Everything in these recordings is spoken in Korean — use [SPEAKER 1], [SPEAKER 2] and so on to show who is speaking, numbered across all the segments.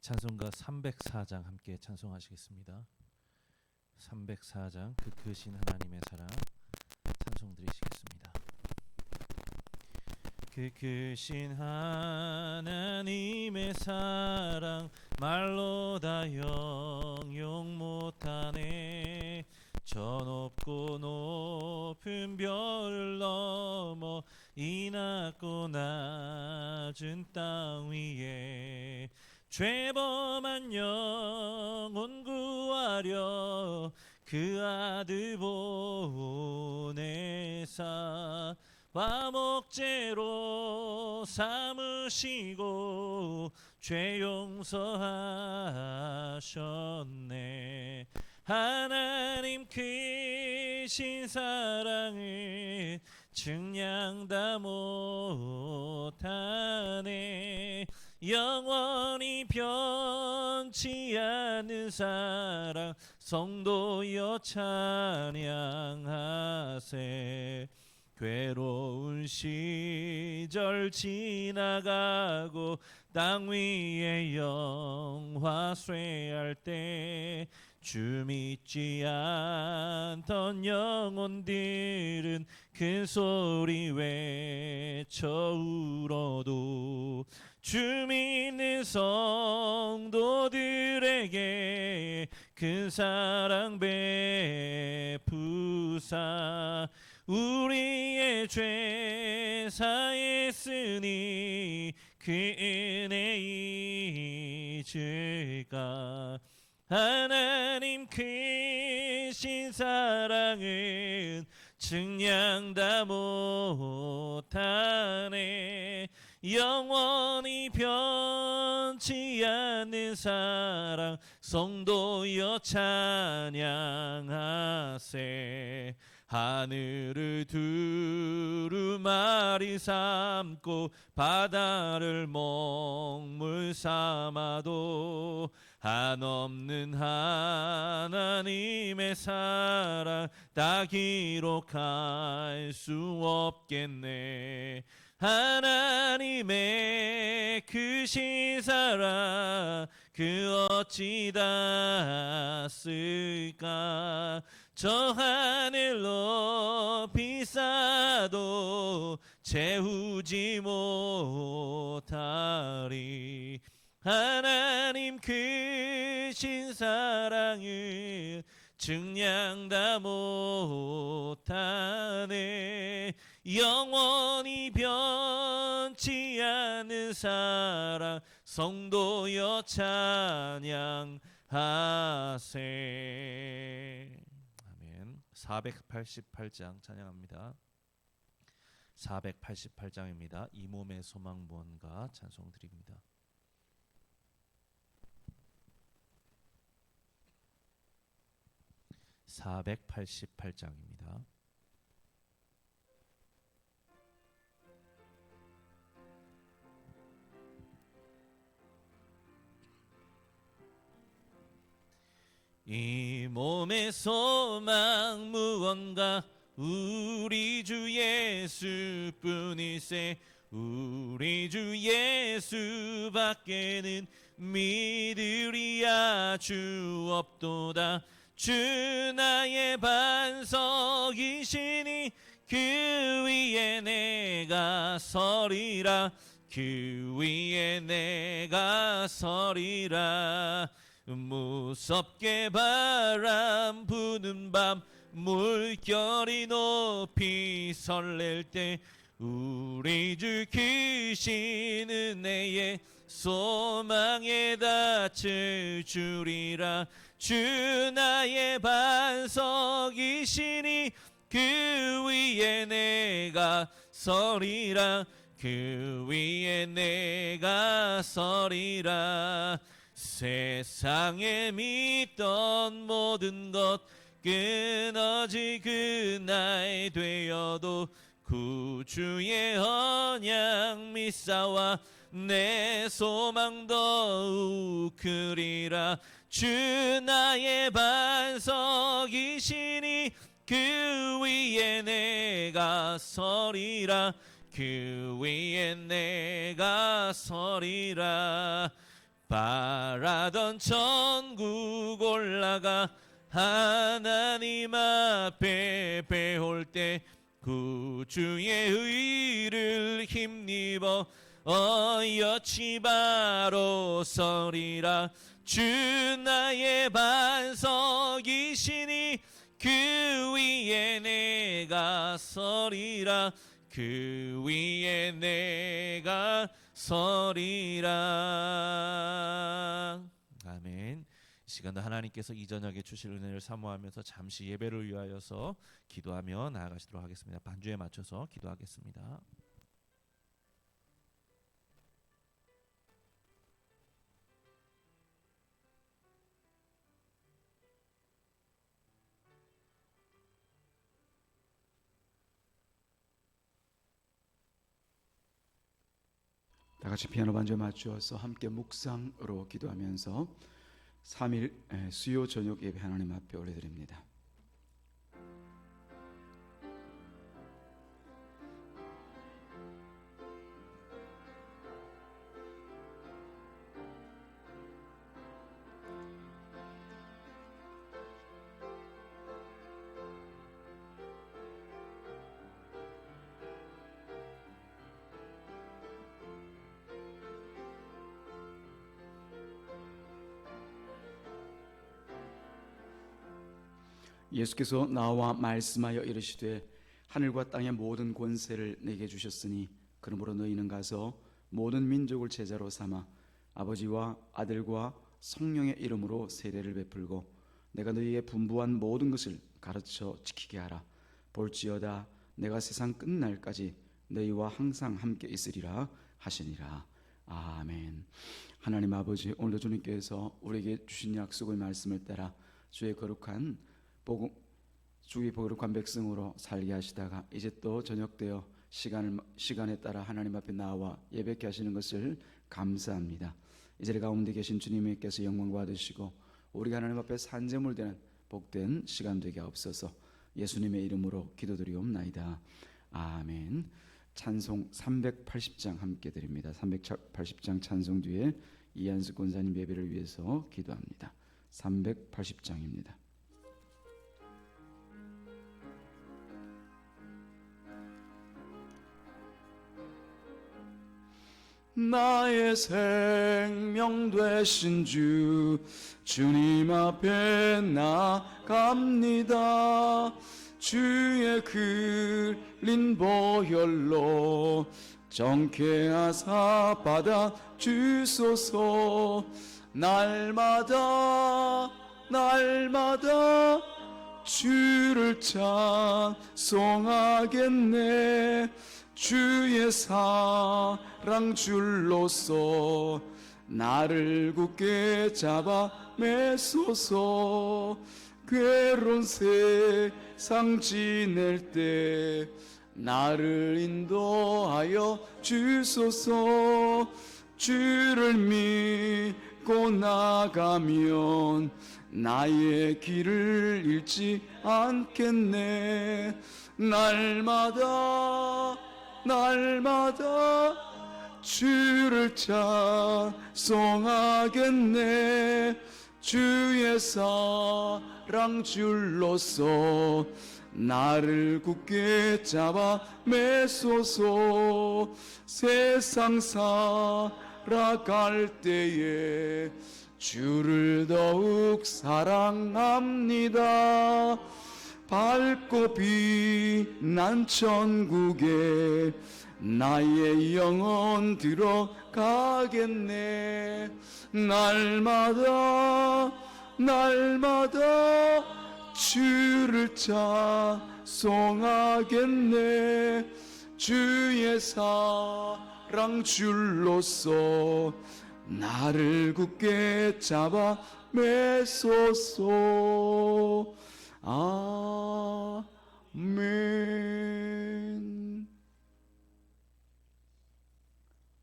[SPEAKER 1] 찬송가 304장 함께 찬송하시겠습니다. 304장 그 크신 하나님의 사랑 찬송 드리시겠습니다. 그 크신 하나님의 사랑 말로 다 형용 못하네. 저 높고 높은 별을 넘어 이 낮고 낮은 땅 위에 죄범한 영혼 구하려 그 아들 보내사 화목제로 삼으시고 죄 용서하셨네. 하나님 크신 사랑을 증량 다 못하네. 영원히 변치 않는 사랑 성도여 찬양하세. 괴로운 시절 지나가고 땅 위에 영화 쇠할 때 주 믿지 않던 영혼들은 큰 소리 외쳐 울어도 주 믿는 성도들에게 큰 사랑 베푸사 우리의 죄 사했으니 그 은혜 잊을까. 하나님 크신 사랑은 증량 다 못하네. 영원히 변치 않는 사랑 성도여 찬양하세. 하늘을 두루마리 삼고 바다를 먹물 삼아도 한없는 하나님의 사랑 다 기록할 수 없겠네. 하나님의 크신 사랑 그 어찌 닿았을까. 저 하늘 높이 쌓아도 채우지 못하리. 하나님 크신 사랑을 증량 다 못하네. 영원히 변치 않는 사랑 성도여 찬양하세. 아멘. 488장 찬양합니다. 488장입니다. 이 몸의 소망 무언가 찬송 드립니다. 488장입니다. 이 몸의 소망 무언가 우리 주 예수뿐일세. 우리 주 예수밖에는 믿으리야 주 없도다. 주 나의 반석이시니 그 위에 내가 서리라. 그 위에 내가 서리라. 무섭게 바람 부는 밤 물결이 높이 설렐 때 우리 주 크신 은혜에 소망에 닿을 줄이라. 주 나의 반석이시니 그 위에 내가 서리라. 그 위에 내가 서리라. 세상에 믿던 모든 것 끊어질 그날 되어도 구주의 언약 믿사와 내 소망 더욱 크리라. 주 나의 반석이시니 그 위에 내가 서리라. 그 위에 내가 서리라. 바라던 천국 올라가 하나님 앞에 배울 때 구주의 의를 힘입어 어여치 바로 서리라. 주 나의 반석이시니 그 위에 내가 서리라. 그 위에 내가 서리라. 아멘. 이 시간도 하나님께서 이 저녁에 주실 은혜를 사모하면서 잠시 예배를 위하여서 기도하며 나아가시도록 하겠습니다. 반주에 맞춰서 기도하겠습니다.
[SPEAKER 2] 다 같이 피아노 반주에 맞추어서 함께 묵상으로 기도하면서 3일 수요 저녁 예배 하나님 앞에 올려드립니다. 예수께서 나와 말씀하여 이르시되 하늘과 땅의 모든 권세를 내게 주셨으니 그러므로 너희는 가서 모든 민족을 제자로 삼아 아버지와 아들과 성령의 이름으로 세례를 베풀고 내가 너희에게 분부한 모든 것을 가르쳐 지키게 하라. 볼지어다 내가 세상 끝날까지 너희와 항상 함께 있으리라 하시니라. 아멘. 하나님 아버지, 오늘도 주님께서 우리에게 주신 약속의 말씀을 따라 주의 거룩한 주의 거룩한 백성으로 살게 하시다가 이제 또 저녁되어 시간에 따라 하나님 앞에 나와 예배케 하시는 것을 감사합니다. 이 자리 가운데 계신 주님께서 영광 받으시고 우리가 하나님 앞에 산재물 되는 복된 시간 되게 하옵소서. 예수님의 이름으로 기도드리옵나이다. 아멘. 찬송 380장 함께 드립니다. 380장 찬송 뒤에 이한수 권사님 예배를 위해서 기도합니다. 380장입니다. 나의 생명 되신 주님 앞에 나갑니다. 주의 흘린 보혈로 정케하사 받아 주소서. 날마다 주를 찬송하겠네. 주의 사랑 줄로서 나를 굳게 잡아 매소서. 괴로운 세상 지낼 때 나를 인도하여 주소서. 주를 믿고 나가면 나의 길을 잃지 않겠네. 날마다 주를 찬송하겠네. 주의 사랑 줄로서 나를 굳게 잡아 매소서. 세상 살아갈 때에 주를 더욱 사랑합니다. 밝고 빛난 천국에 나의 영혼 들어가겠네. 날마다 주를 찬송하겠네. 주의 사랑 줄로서 나를 굳게 잡아 매소서. 아멘.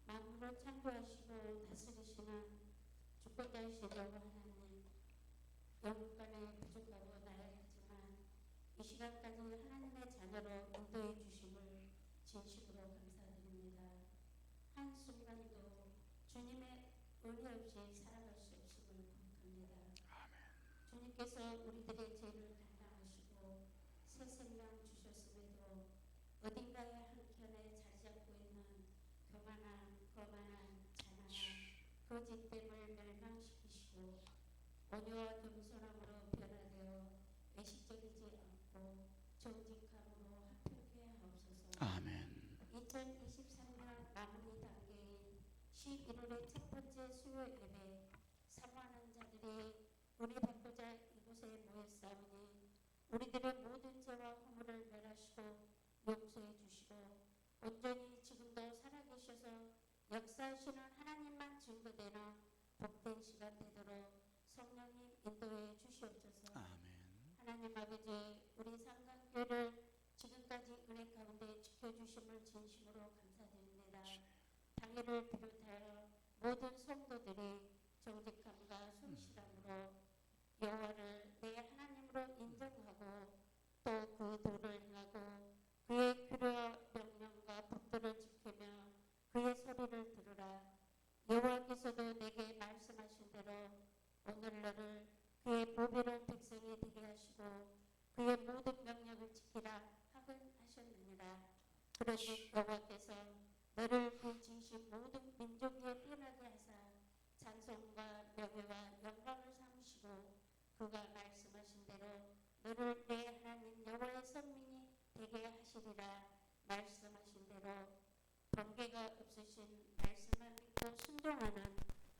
[SPEAKER 3] 만물을 창조하시고 다스리시는 주권자이신 여호와 하나님, 영육간에 부족하고 나약하지만 이 시간까지 하나님의 자녀로 인도해 주심을 진심으로 감사드립니다. 한순간도 주님의 은혜 없이 살아갈 수 없음을 고백합니다. 주님께서 우리들의 죄를 담당하시고 새 생명 주셨음에도 어딘가에 한켠에 자리 잡고 있는 교만함, 거만함, 자만함, 거짓됨을 멸망시키시고 온유와 겸손함으로 변화되어 외식적이지 않고 정직함으로 합평케 하옵소서.
[SPEAKER 2] 아멘.
[SPEAKER 3] 2023년 마무리 단계인 11월의 첫 번째 수요 예배 사모하는 자들이 은혜 받고자 이곳에 모였사오니 우리들의 모든 죄와 허물을 멸하시고 용서해 주시고 온전히 지금도 살아계셔서 역사하시는 하나님만 증거되는 복된 시간 되도록 성령님 인도해 주시옵소서.
[SPEAKER 2] 아멘.
[SPEAKER 3] 하나님 아버지, 우리 상강교회를 지금까지 은혜 가운데 지켜주심을 진심으로 감사드립니다. 당회를 비롯하여 모든 성도들이 정직함과 성실함으로 여호와를 내 하나님으로 인정하고 또 그 도를 행하고 그의 규례와 명령과 법도를 지키며 그의 소리를 들으라. 여호와께서도 내게 말씀하신 대로 오늘 너를 그의 보배로운 백성이 되게 하시고 그의 모든 명령을 지키라 하셨느니라. 그러니 여호와께서 너를 그 지으신 모든 민족 위에 뛰어나게 하사 찬송과 명예와 영광을 삼으시고 그가 말씀하신 대로 너를 내 하나님 여호와의 선민이 되게 하시리라. 말씀하신 대로 번개가 없으신 말씀만 믿고 순종하는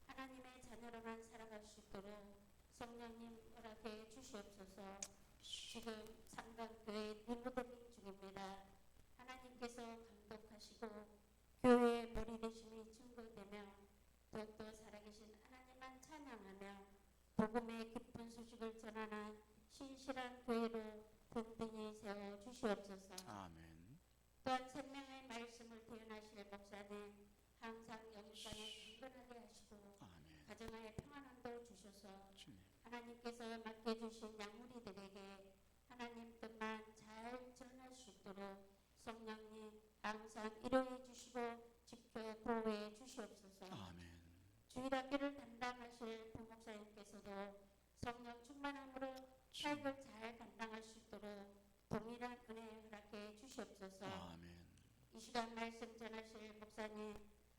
[SPEAKER 3] 하나님의 자녀로만 살아갈 수 있도록 성령님 허락해 주시옵소서. 지금 상강교회 리모델링 중입니다. 하나님께서 감독하시고 교회의 머리 되심이 증거되며 더욱더 살아계신 하나님만 찬양하며 복음의 기쁜 소식을 전하는 신실한 교회로 든든히 세워 주시옵소서.
[SPEAKER 2] 아멘.
[SPEAKER 3] 또한 생명의 말씀을 태어나실 목사님 항상 영육간에 강건하게 하시고
[SPEAKER 2] 아멘.
[SPEAKER 3] 가정의 평안함도 주셔서
[SPEAKER 2] 주님.
[SPEAKER 3] 하나님께서 맡겨주신 양무리들에게 하나님 뜻만 잘 전할 수 있도록 성령님 항상 이루어 주시고 지켜 보호해 주시옵소서.
[SPEAKER 2] 아멘.
[SPEAKER 3] 주일학교를 담당하실 부목사님께서도 성령 충만함으로 사역을 잘 감당할 수 있도록 동일한 은혜 허락해 주시옵소서.
[SPEAKER 2] 아멘.
[SPEAKER 3] 이 시간 말씀 전하실 목사님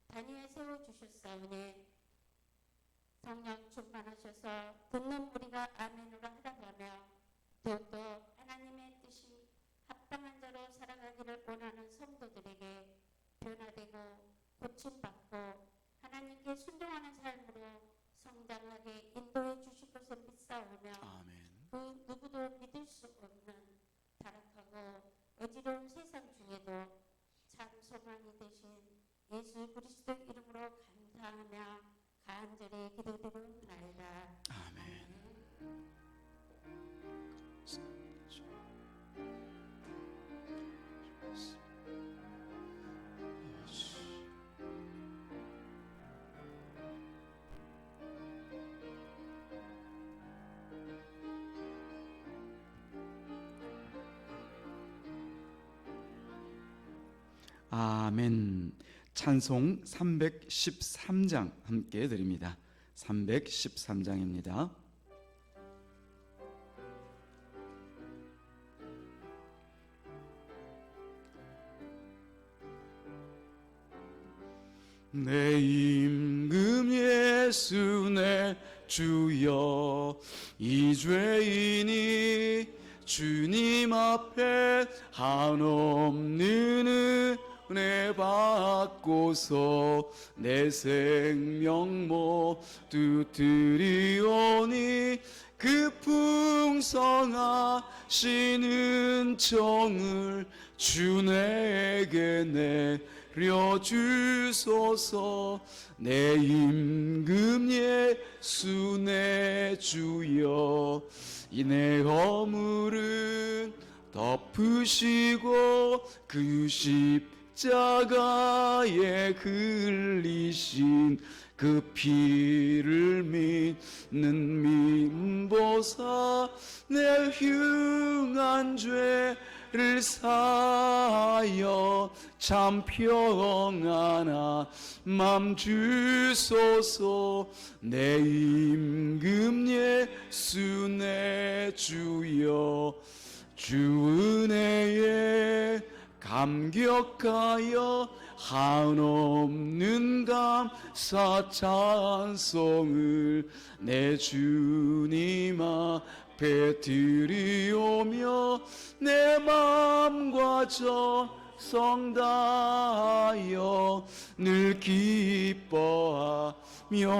[SPEAKER 3] 단위에 세워주셨사오니 성령 충만하셔서 듣는 우리가 아멘으로 하라가며 더욱더 하나님의 뜻이 합당한 자로 살아가기를 원하는 성도들에게 변화되고 고침받고 하나님께 순종하는 삶으로 성장하게 인도해 주실 것을 믿사오며
[SPEAKER 2] 아멘.
[SPEAKER 3] 그 누구도 믿을 수 없는 타락하고 어지러운 세상 중에도 참 소망이 되신 예수 그리스도 이름으로 감사하며 간절히 기도드리옵나이다.
[SPEAKER 2] 아멘. 아멘. 찬송 313장 함께 드립니다. 313장입니다. 내 임금 예수 내 주여 이 죄인이 주님 앞에 한없는 은혜 받고서 내 생명 모두 드리오니 그 풍성하신 은총을 주 내게 내려주소서. 내 임금 예수 내 주여 이 내 허물은 덮으시고 그 십자가에 흘리신 그 피를 믿는 민보사 내 흉한 죄 사하여 참 평안한 맘 주소서. 내 임금 예수 내 주여, 주 은혜에 감격하여 한없는 감사 찬송을 내 주님 앞에 드리오며 내 맘과 정성 다하여 늘 기뻐하며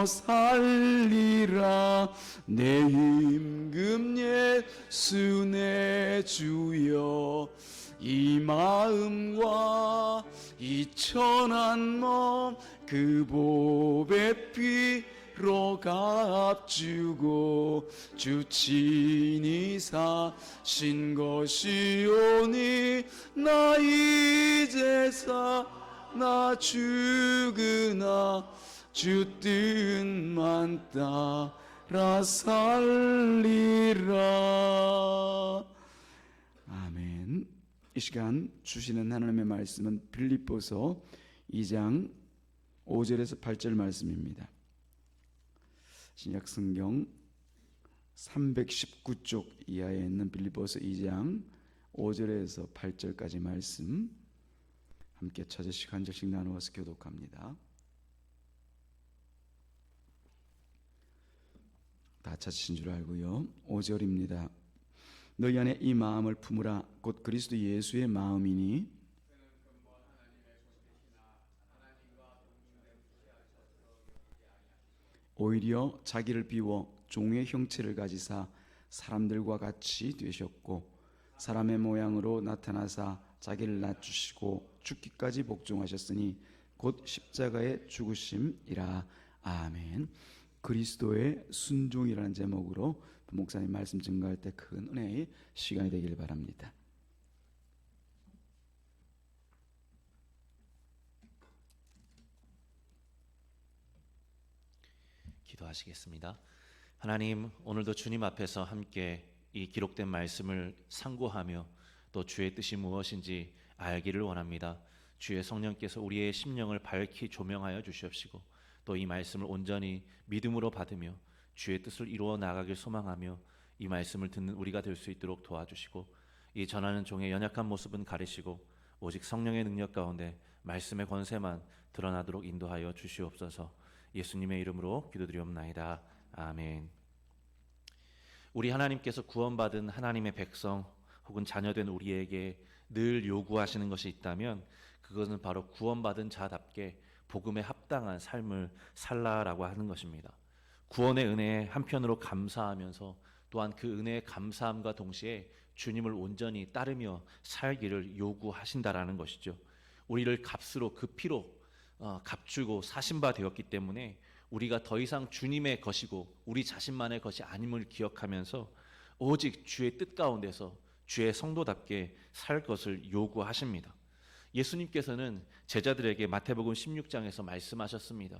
[SPEAKER 2] 살리라. 내 임금 예수 내 주여, 이 마음과 이 천한 몸 그 보배 피로 값주고 주 친히 사신 것이오니 나 이제사 나 죽으나 주 뜻만 따라 살리라. 아멘. 이 시간 주시는 하나님의 말씀은 빌립보서 2장 5절에서 8절 말씀입니다. 신약성경 319쪽 이하에 있는 빌립보서 2장 5절에서 8절까지 말씀 함께 찾으시고 한 절씩 나누어서 교독합니다. 다 찾으신 줄 알고요. 5절입니다. 너희 안에 이 마음을 품으라. 곧 그리스도 예수의 마음이니 오히려 자기를 비워 종의 형체를 가지사 사람들과 같이 되셨고 사람의 모양으로 나타나사 자기를 낮추시고 죽기까지 복종하셨으니 곧 십자가의 죽으심이라. 아멘. 그리스도의 순종이라는 제목으로 목사님 말씀 증거할 때 큰 은혜의 시간이 되길 바랍니다.
[SPEAKER 1] 기도하시겠습니다. 하나님, 오늘도 주님 앞에서 함께 이 기록된 말씀을 상고하며 또 주의 뜻이 무엇인지 알기를 원합니다. 주의 성령께서 우리의 심령을 밝히 조명하여 주시옵시고 또 이 말씀을 온전히 믿음으로 받으며 주의 뜻을 이루어 나가길 소망하며 이 말씀을 듣는 우리가 될 수 있도록 도와주시고 이 전하는 종의 연약한 모습은 가리시고 오직 성령의 능력 가운데 말씀의 권세만 드러나도록 인도하여 주시옵소서. 예수님의 이름으로 기도드리옵나이다. 아멘. 우리 하나님께서 구원받은 하나님의 백성 혹은 자녀된 우리에게 늘 요구하시는 것이 있다면 그것은 바로 구원받은 자답게 복음에 합당한 삶을 살라라고 하는 것입니다. 구원의 은혜에 한편으로 감사하면서 또한 그 은혜에 감사함과 동시에 주님을 온전히 따르며 살기를 요구하신다라는 것이죠. 우리를 값으로 그 피로 값주고 사신 바 되었기 때문에 우리가 더 이상 주님의 것이고 우리 자신만의 것이 아님을 기억하면서 오직 주의 뜻 가운데서 주의 성도답게 살 것을 요구하십니다. 예수님께서는 제자들에게 마태복음 16장에서 말씀하셨습니다.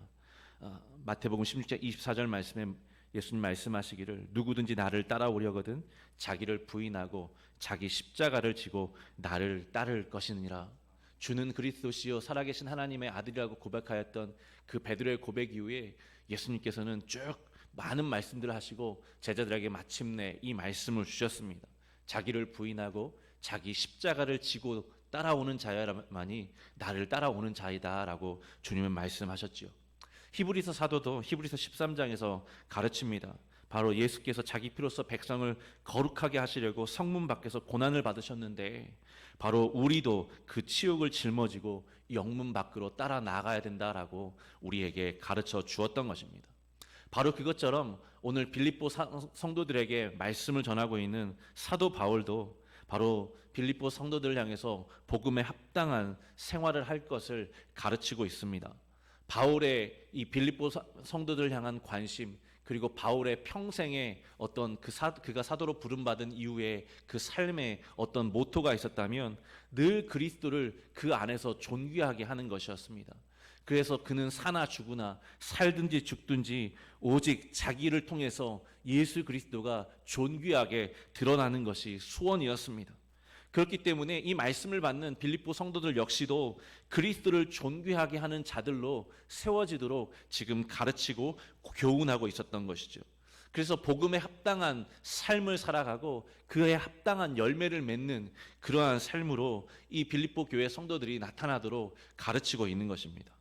[SPEAKER 1] 마태복음 16장 24절 말씀에 예수님 말씀하시기를 누구든지 나를 따라오려거든 자기를 부인하고 자기 십자가를 지고 나를 따를 것이니라. 주는 그리스도시요 살아계신 하나님의 아들이라고 고백하였던 그 베드로의 고백 이후에 예수님께서는 쭉 많은 말씀들을 하시고 제자들에게 마침내 이 말씀을 주셨습니다. 자기를 부인하고 자기 십자가를 지고 따라오는 자야만이 나를 따라오는 자이다라고 주님은 말씀하셨지요. 히브리서 사도도 히브리서 13장에서 가르칩니다. 바로 예수께서 자기 피로써 백성을 거룩하게 하시려고 성문 밖에서 고난을 받으셨는데 바로 우리도 그 치욕을 짊어지고 영문 밖으로 따라 나가야 된다라고 우리에게 가르쳐 주었던 것입니다. 바로 그것처럼 오늘 빌립보 성도들에게 말씀을 전하고 있는 사도 바울도 바로 빌립보 성도들을 향해서 복음에 합당한 생활을 할 것을 가르치고 있습니다. 바울의 이 빌립보 성도들을 향한 관심 그리고 바울의 평생의 어떤 그가 사도로 부름받은 이후에 그 삶에 어떤 모토가 있었다면 늘 그리스도를 그 안에서 존귀하게 하는 것이었습니다. 그래서 그는 사나 죽으나 살든지 죽든지 오직 자기를 통해서 예수 그리스도가 존귀하게 드러나는 것이 소원이었습니다. 그렇기 때문에 이 말씀을 받는 빌립보 성도들 역시도 그리스도를 존귀하게 하는 자들로 세워지도록 지금 가르치고 교훈하고 있었던 것이죠. 그래서 복음에 합당한 삶을 살아가고 그에 합당한 열매를 맺는 그러한 삶으로 이 빌립보 교회 성도들이 나타나도록 가르치고 있는 것입니다.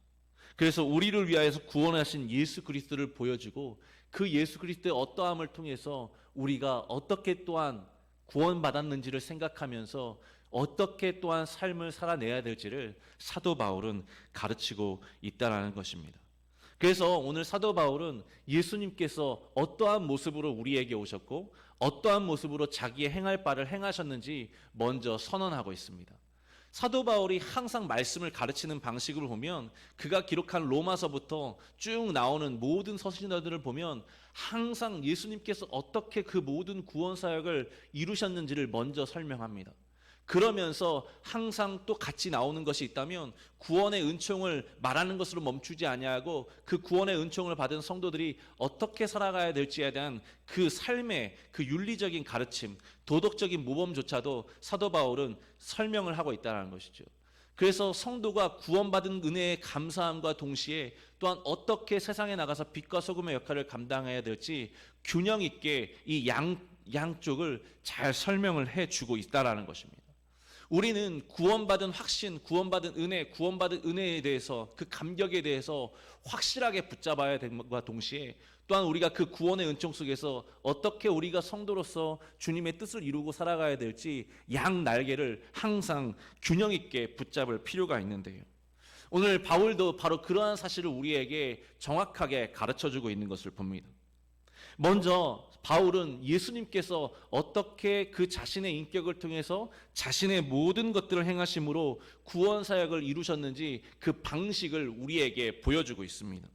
[SPEAKER 1] 그래서 우리를 위하여서 구원하신 예수 그리스도를 보여주고 그 예수 그리스도의 어떠함을 통해서 우리가 어떻게 또한 구원받았는지를 생각하면서 어떻게 또한 삶을 살아내야 될지를 사도 바울은 가르치고 있다는 것입니다. 그래서 오늘 사도 바울은 예수님께서 어떠한 모습으로 우리에게 오셨고 어떠한 모습으로 자기의 행할 바를 행하셨는지 먼저 선언하고 있습니다. 사도 바울이 항상 말씀을 가르치는 방식을 보면 그가 기록한 로마서부터 쭉 나오는 모든 서신들을 보면 항상 예수님께서 어떻게 그 모든 구원 사역을 이루셨는지를 먼저 설명합니다. 그러면서 항상 또 같이 나오는 것이 있다면 구원의 은총을 말하는 것으로 멈추지 아니하고 그 구원의 은총을 받은 성도들이 어떻게 살아가야 될지에 대한 그 삶의 그 윤리적인 가르침, 도덕적인 모범조차도 사도 바울은 설명을 하고 있다는 것이죠. 그래서 성도가 구원받은 은혜의 감사함과 동시에 또한 어떻게 세상에 나가서 빛과 소금의 역할을 감당해야 될지 균형 있게 이 양쪽을 잘 설명을 해주고 있다는 것입니다. 우리는 구원받은 확신, 구원받은 은혜, 구원받은 은혜에 대해서 그 감격에 대해서 확실하게 붙잡아야 되는 것과 동시에 또한 우리가 그 구원의 은총 속에서 어떻게 우리가 성도로서 주님의 뜻을 이루고 살아가야 될지 양 날개를 항상 균형 있게 붙잡을 필요가 있는데요. 오늘 바울도 바로 그러한 사실을 우리에게 정확하게 가르쳐주고 있는 것을 봅니다. 먼저 바울은 예수님께서 어떻게 그 자신의 인격을 통해서 자신의 모든 것들을 행하심으로 구원 사역을 이루셨는지 그 방식을 우리에게 보여주고 있습니다.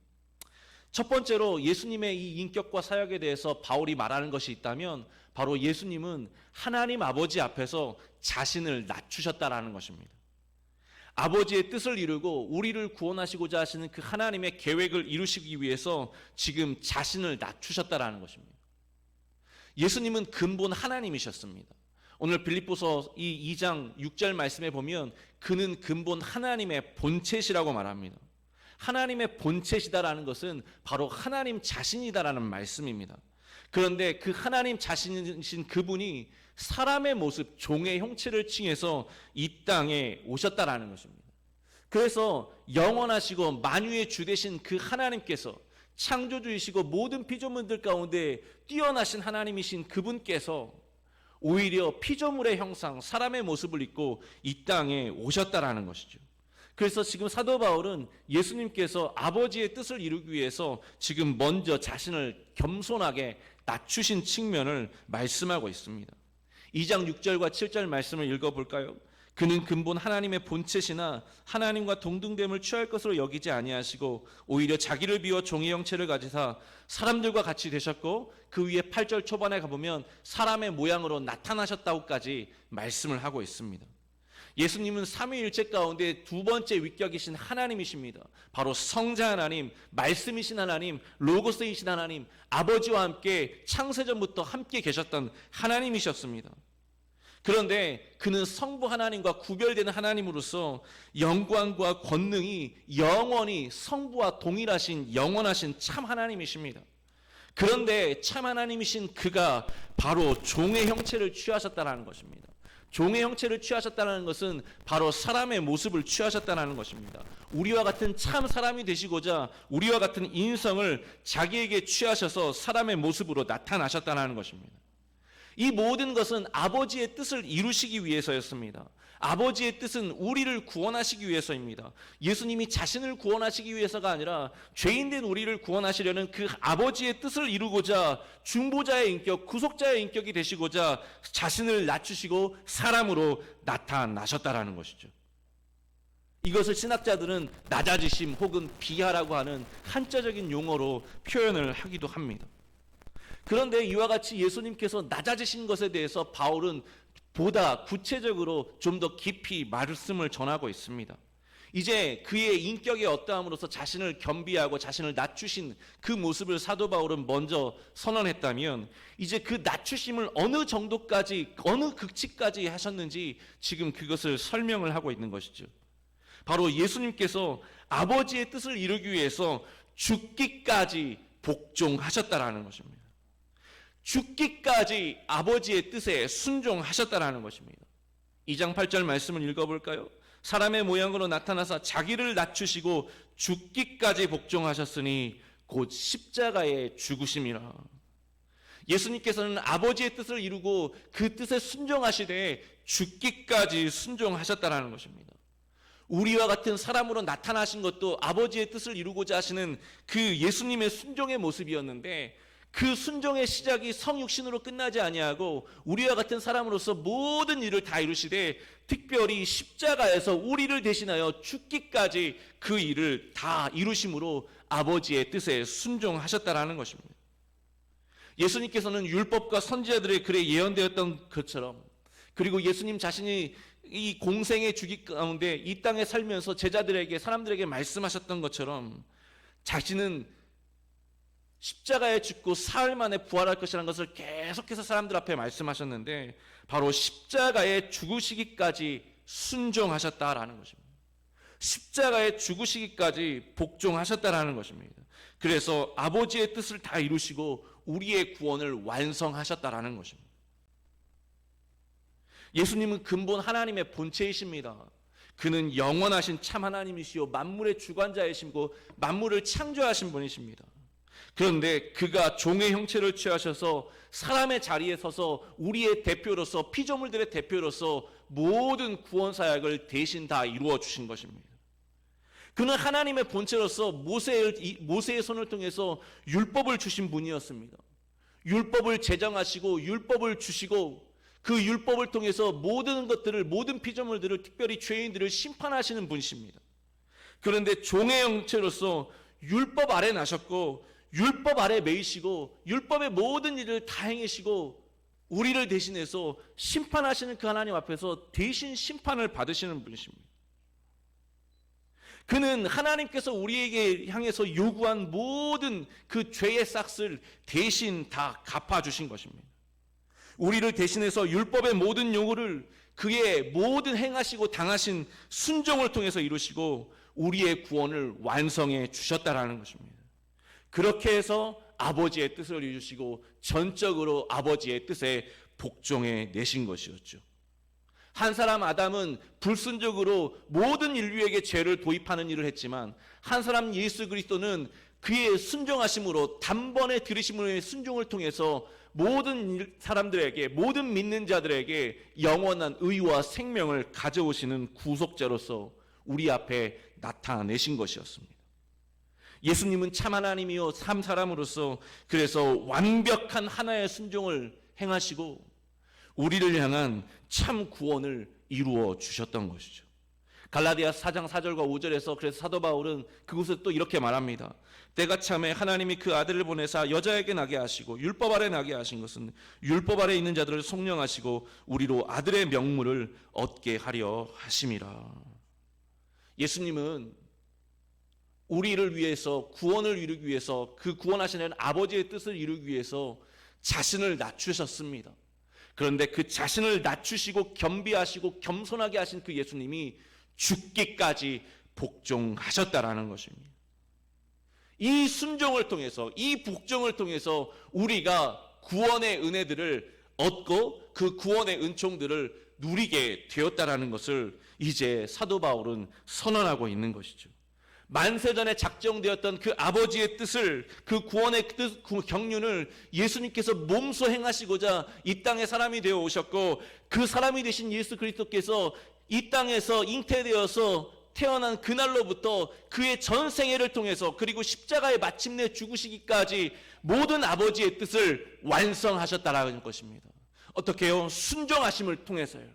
[SPEAKER 1] 첫 번째로 예수님의 이 인격과 사역에 대해서 바울이 말하는 것이 있다면 바로 예수님은 하나님 아버지 앞에서 자신을 낮추셨다라는 것입니다. 아버지의 뜻을 이루고 우리를 구원하시고자 하시는 그 하나님의 계획을 이루시기 위해서 지금 자신을 낮추셨다라는 것입니다. 예수님은 근본 하나님이셨습니다. 오늘 빌립보서 이 2장 6절 말씀에 보면 그는 근본 하나님의 본체시라고 말합니다. 하나님의 본체시다라는 것은 바로 하나님 자신이다라는 말씀입니다. 그런데 그 하나님 자신이신 그분이 사람의 모습, 종의 형체를 칭해서 이 땅에 오셨다라는 것입니다. 그래서 영원하시고 만유의 주 되신 그 하나님께서 창조주이시고 모든 피조물들 가운데 뛰어나신 하나님이신 그분께서 오히려 피조물의 형상, 사람의 모습을 입고 이 땅에 오셨다라는 것이죠. 그래서 지금 사도 바울은 예수님께서 아버지의 뜻을 이루기 위해서 지금 먼저 자신을 겸손하게 낮추신 측면을 말씀하고 있습니다. 2장 6절과 7절 말씀을 읽어볼까요? 그는 근본 하나님의 본체시나 하나님과 동등됨을 취할 것으로 여기지 아니하시고 오히려 자기를 비워 종의 형체를 가지사 사람들과 같이 되셨고 그 위에 8절 초반에 가보면 사람의 모양으로 나타나셨다고까지 말씀을 하고 있습니다. 예수님은 삼위일체 가운데 두 번째 위격이신 하나님이십니다. 바로 성자 하나님, 말씀이신 하나님, 로고스이신 하나님, 아버지와 함께 창세전부터 함께 계셨던 하나님이셨습니다. 그런데 그는 성부 하나님과 구별되는 하나님으로서 영광과 권능이 영원히 성부와 동일하신 영원하신 참 하나님이십니다. 그런데 참 하나님이신 그가 바로 종의 형체를 취하셨다는 것입니다. 종의 형체를 취하셨다는 것은 바로 사람의 모습을 취하셨다는 것입니다. 우리와 같은 참 사람이 되시고자 우리와 같은 인성을 자기에게 취하셔서 사람의 모습으로 나타나셨다는 것입니다. 이 모든 것은 아버지의 뜻을 이루시기 위해서였습니다. 아버지의 뜻은 우리를 구원하시기 위해서입니다. 예수님이 자신을 구원하시기 위해서가 아니라 죄인된 우리를 구원하시려는 그 아버지의 뜻을 이루고자 중보자의 인격, 구속자의 인격이 되시고자 자신을 낮추시고 사람으로 나타나셨다라는 것이죠. 이것을 신학자들은 낮아지심 혹은 비하라고 하는 한자적인 용어로 표현을 하기도 합니다. 그런데 이와 같이 예수님께서 낮아지신 것에 대해서 바울은 보다 구체적으로 좀 더 깊이 말씀을 전하고 있습니다. 이제 그의 인격의 어떠함으로써 자신을 겸비하고 자신을 낮추신 그 모습을 사도 바울은 먼저 선언했다면, 이제 그 낮추심을 어느 정도까지, 어느 극치까지 하셨는지 지금 그것을 설명을 하고 있는 것이죠. 바로 예수님께서 아버지의 뜻을 이루기 위해서 죽기까지 복종하셨다라는 것입니다. 죽기까지 아버지의 뜻에 순종하셨다라는 것입니다. 2장 8절 말씀을 읽어볼까요? 사람의 모양으로 나타나사 자기를 낮추시고 죽기까지 복종하셨으니 곧 십자가에 죽으심이라. 예수님께서는 아버지의 뜻을 이루고 그 뜻에 순종하시되 죽기까지 순종하셨다라는 것입니다. 우리와 같은 사람으로 나타나신 것도 아버지의 뜻을 이루고자 하시는 그 예수님의 순종의 모습이었는데, 그 순종의 시작이 성육신으로 끝나지 아니하고 우리와 같은 사람으로서 모든 일을 다 이루시되, 특별히 십자가에서 우리를 대신하여 죽기까지 그 일을 다 이루심으로 아버지의 뜻에 순종하셨다라는 것입니다. 예수님께서는 율법과 선지자들의 글에 예언되었던 것처럼, 그리고 예수님 자신이 이 공생의 주기 가운데 이 땅에 살면서 제자들에게, 사람들에게 말씀하셨던 것처럼 자신은 십자가에 죽고 사흘 만에 부활할 것이라는 것을 계속해서 사람들 앞에 말씀하셨는데, 바로 십자가에 죽으시기까지 순종하셨다라는 것입니다. 십자가에 죽으시기까지 복종하셨다라는 것입니다. 그래서 아버지의 뜻을 다 이루시고 우리의 구원을 완성하셨다라는 것입니다. 예수님은 근본 하나님의 본체이십니다. 그는 영원하신 참 하나님이시요 만물의 주관자이시고 만물을 창조하신 분이십니다. 그런데 그가 종의 형체를 취하셔서 사람의 자리에 서서 우리의 대표로서, 피조물들의 대표로서 모든 구원 사역을 대신 다 이루어 주신 것입니다. 그는 하나님의 본체로서 모세의 손을 통해서 율법을 주신 분이었습니다. 율법을 제정하시고 율법을 주시고 그 율법을 통해서 모든 것들을, 모든 피조물들을, 특별히 죄인들을 심판하시는 분이십니다. 그런데 종의 형체로서 율법 아래 나셨고 율법 아래 매이시고 율법의 모든 일을 다 행하시고 우리를 대신해서 심판하시는 그 하나님 앞에서 대신 심판을 받으시는 분이십니다. 그는 하나님께서 우리에게 향해서 요구한 모든 그 죄의 싹을 대신 다 갚아주신 것입니다. 우리를 대신해서 율법의 모든 요구를 그의 모든 행하시고 당하신 순종을 통해서 이루시고 우리의 구원을 완성해 주셨다라는 것입니다. 그렇게 해서 아버지의 뜻을 이루시고 전적으로 아버지의 뜻에 복종해 내신 것이었죠. 한 사람 아담은 불순적으로 모든 인류에게 죄를 도입하는 일을 했지만, 한 사람 예수 그리스도는 그의 순종하심으로 단번에 들으심의 순종을 통해서 모든 사람들에게, 모든 믿는 자들에게 영원한 의와 생명을 가져오시는 구속자로서 우리 앞에 나타내신 것이었습니다. 예수님은 참 하나님이요 참 사람으로서 그래서 완벽한 하나의 순종을 행하시고 우리를 향한 참 구원을 이루어 주셨던 것이죠. 갈라디아 4장 4절과 5절에서 그래서 사도 바울은 그곳에 또 이렇게 말합니다. 때가 참에 하나님이 그 아들을 보내사 여자에게 나게 하시고 율법 아래 나게 하신 것은 율법 아래 있는 자들을 속량하시고 우리로 아들의 명물을 얻게 하려 하심이라. 예수님은 우리를 위해서, 구원을 이루기 위해서, 그 구원하시는 아버지의 뜻을 이루기 위해서 자신을 낮추셨습니다. 그런데 그 자신을 낮추시고 겸비하시고 겸손하게 하신 그 예수님이 죽기까지 복종하셨다라는 것입니다. 이 순종을 통해서, 이 복종을 통해서 우리가 구원의 은혜들을 얻고 그 구원의 은총들을 누리게 되었다라는 것을 이제 사도 바울은 선언하고 있는 것이죠. 만세전에 작정되었던 그 아버지의 뜻을, 그 구원의 뜻, 그 경륜을 예수님께서 몸소 행하시고자 이 땅에 사람이 되어 오셨고, 그 사람이 되신 예수 그리스도께서 이 땅에서 잉태되어서 태어난 그날로부터 그의 전 생애를 통해서, 그리고 십자가에 마침내 죽으시기까지 모든 아버지의 뜻을 완성하셨다라는 것입니다. 어떻게요? 순종하심을 통해서요.